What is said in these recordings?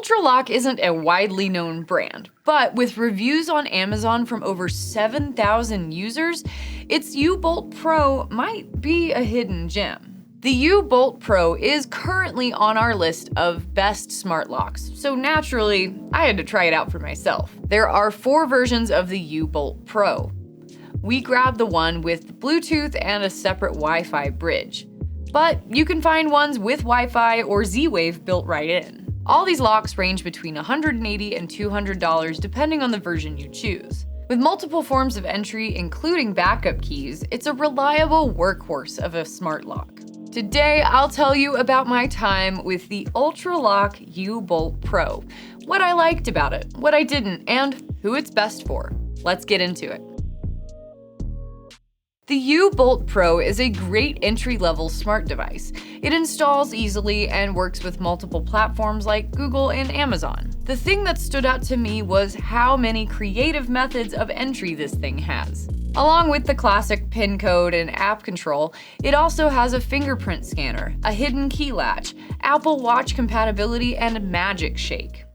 Ultralock isn't a widely known brand, but with reviews on Amazon from over 7,000 users, its U-Bolt Pro might be a hidden gem. The U-Bolt Pro is currently on our list of best smart locks, so naturally, I had to try it out for myself. There are 4 versions of the U-Bolt Pro. We grabbed the one with Bluetooth and a separate Wi-Fi bridge, but you can find ones with Wi-Fi or Z-Wave built right in. All these locks range between $180 and $200 depending on the version you choose. With multiple forms of entry, including backup keys, it's a reliable workhorse of a smart lock. Today, I'll tell you about my time with the Ultralock U-Bolt Pro, what I liked about it, what I didn't, and who it's best for. Let's get into it. The U-Bolt Pro is a great entry-level smart device. It installs easily and works with multiple platforms like Google and Amazon. The thing that stood out to me was how many creative methods of entry this thing has. Along with the classic PIN code and app control, it also has a fingerprint scanner, a hidden key latch, Apple Watch compatibility, and Magic Shake.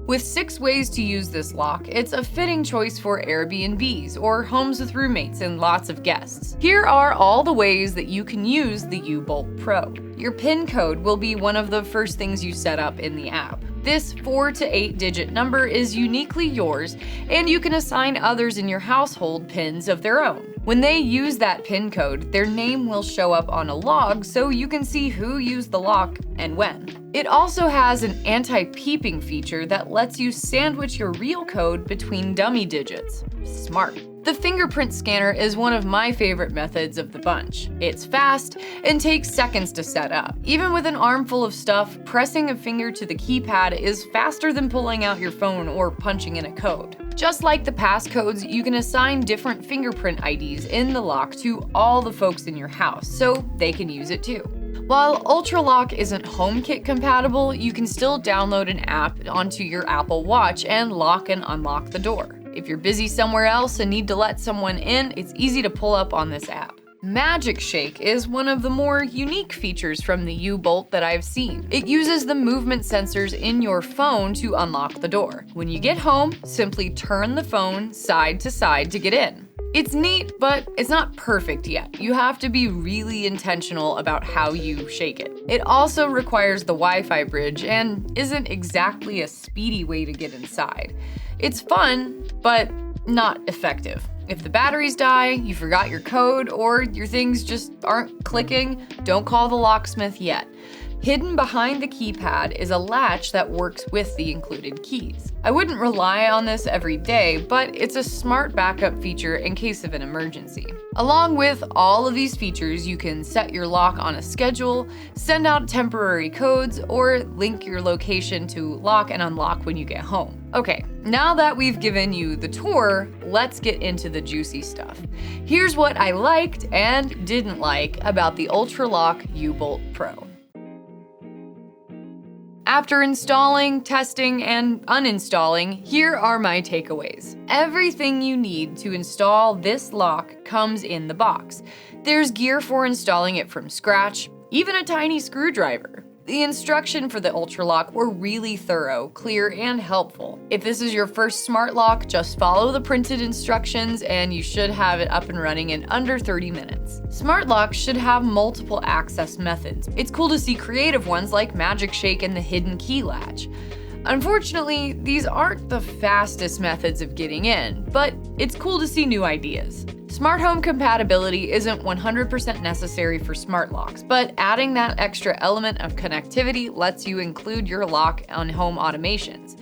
With 6 ways to use this lock, it's a fitting choice for Airbnbs or homes with roommates and lots of guests. Here are all the ways that you can use the U-Bolt Pro. Your PIN code will be one of the first things you set up in the app. This 4 to 8 digit number is uniquely yours, and you can assign others in your household PINs of their own. When they use that PIN code, their name will show up on a log so you can see who used the lock and when. It also has an anti-peeping feature that lets you sandwich your real code between dummy digits. Smart. The fingerprint scanner is one of my favorite methods of the bunch. It's fast and takes seconds to set up. Even with an armful of stuff, pressing a finger to the keypad is faster than pulling out your phone or punching in a code. Just like the passcodes, you can assign different fingerprint IDs in the lock to all the folks in your house, so they can use it too. While Ultralock isn't HomeKit compatible, you can still download an app onto your Apple Watch and lock and unlock the door. If you're busy somewhere else and need to let someone in, it's easy to pull up on this app. Magic Shake is one of the more unique features from the U-Bolt that I've seen. It uses the movement sensors in your phone to unlock the door. When you get home, simply turn the phone side to side to get in. It's neat, but it's not perfect yet. You have to be really intentional about how you shake it. It also requires the Wi-Fi bridge and isn't exactly a speedy way to get inside. It's fun, but not effective. If the batteries die, you forgot your code, or your things just aren't clicking, don't call the locksmith yet. Hidden behind the keypad is a latch that works with the included keys. I wouldn't rely on this every day, but it's a smart backup feature in case of an emergency. Along with all of these features, you can set your lock on a schedule, send out temporary codes, or link your location to lock and unlock when you get home. Okay, now that we've given you the tour, let's get into the juicy stuff. Here's what I liked and didn't like about the Ultralock U-Bolt Pro. After installing, testing, and uninstalling, here are my takeaways. Everything you need to install this lock comes in the box. There's gear for installing it from scratch, even a tiny screwdriver. The instructions for the Ultralock were really thorough, clear, and helpful. If this is your first smart lock, just follow the printed instructions and you should have it up and running in under 30 minutes. Smart locks should have multiple access methods. It's cool to see creative ones like Magic Shake and the hidden key latch. Unfortunately, these aren't the fastest methods of getting in, but it's cool to see new ideas. Smart home compatibility isn't 100% necessary for smart locks, but adding that extra element of connectivity lets you include your lock on home automations.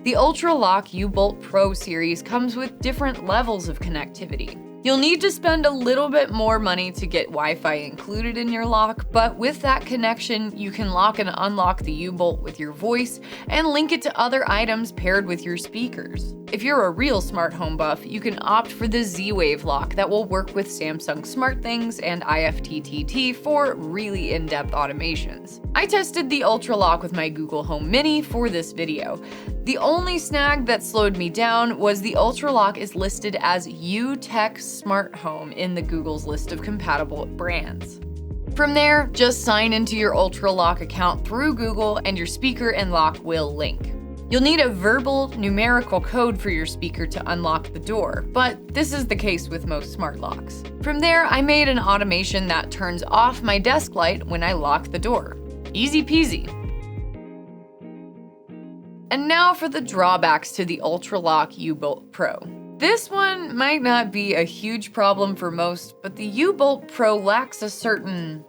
The Ultralock U-Bolt Pro series comes with different levels of connectivity. You'll need to spend a little bit more money to get Wi-Fi included in your lock, but with that connection, you can lock and unlock the U-Bolt with your voice and link it to other items paired with your speakers. If you're a real smart home buff, you can opt for the Z-Wave lock that will work with Samsung SmartThings and IFTTT for really in-depth automations. I tested the Ultralock with my Google Home Mini for this video. The only snag that slowed me down was the Ultralock is listed as UTech Smart Home in the Google's list of compatible brands. From there, just sign into your UltraLock account through Google and your speaker and lock will link. You'll need a verbal, numerical code for your speaker to unlock the door, but this is the case with most smart locks. From there, I made an automation that turns off my desk light when I lock the door. Easy peasy. And now for the drawbacks to the UltraLock U-Bolt Pro. This one might not be a huge problem for most, but the U-Bolt Pro lacks a certain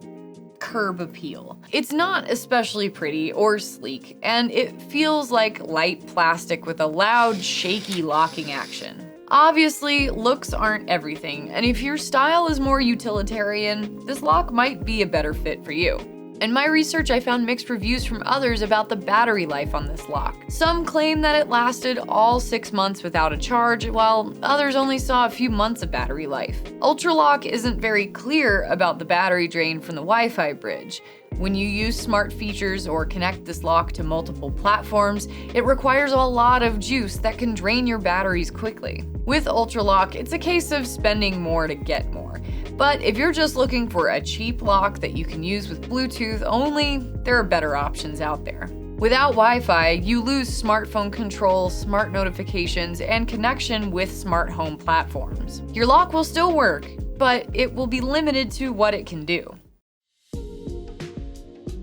curb appeal. It's not especially pretty or sleek, and it feels like light plastic with a loud, shaky locking action. Obviously, looks aren't everything, and if your style is more utilitarian, this lock might be a better fit for you. In my research, I found mixed reviews from others about the battery life on this lock. Some claim that it lasted all 6 months without a charge, while others only saw a few months of battery life. UltraLock isn't very clear about the battery drain from the Wi-Fi bridge. When you use smart features or connect this lock to multiple platforms, it requires a lot of juice that can drain your batteries quickly. With UltraLock, it's a case of spending more to get more. But if you're just looking for a cheap lock that you can use with Bluetooth only, there are better options out there. Without Wi-Fi, you lose smartphone control, smart notifications, and connection with smart home platforms. Your lock will still work, but it will be limited to what it can do.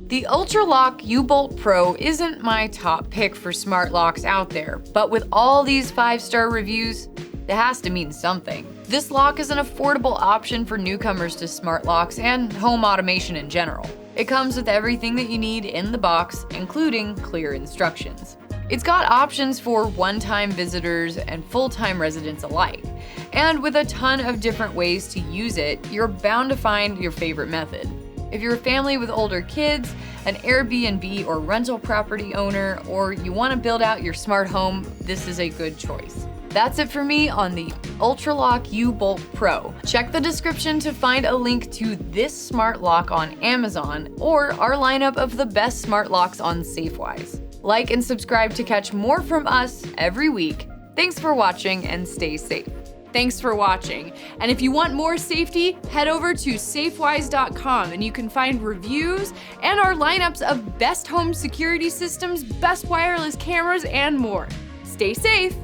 The UltraLock U-Bolt Pro isn't my top pick for smart locks out there, but with all these 5-star reviews, it has to mean something. This lock is an affordable option for newcomers to smart locks and home automation in general. It comes with everything that you need in the box, including clear instructions. It's got options for one-time visitors and full-time residents alike. And with a ton of different ways to use it, you're bound to find your favorite method. If you're a family with older kids, an Airbnb or rental property owner, or you want to build out your smart home, this is a good choice. That's it for me on the UltraLock U-Bolt Pro. Check the description to find a link to this smart lock on Amazon or our lineup of the best smart locks on Safewise. Like and subscribe to catch more from us every week. Thanks for watching and stay safe. Thanks for watching. And if you want more safety, head over to safewise.com and you can find reviews and our lineups of best home security systems, best wireless cameras, and more. Stay safe.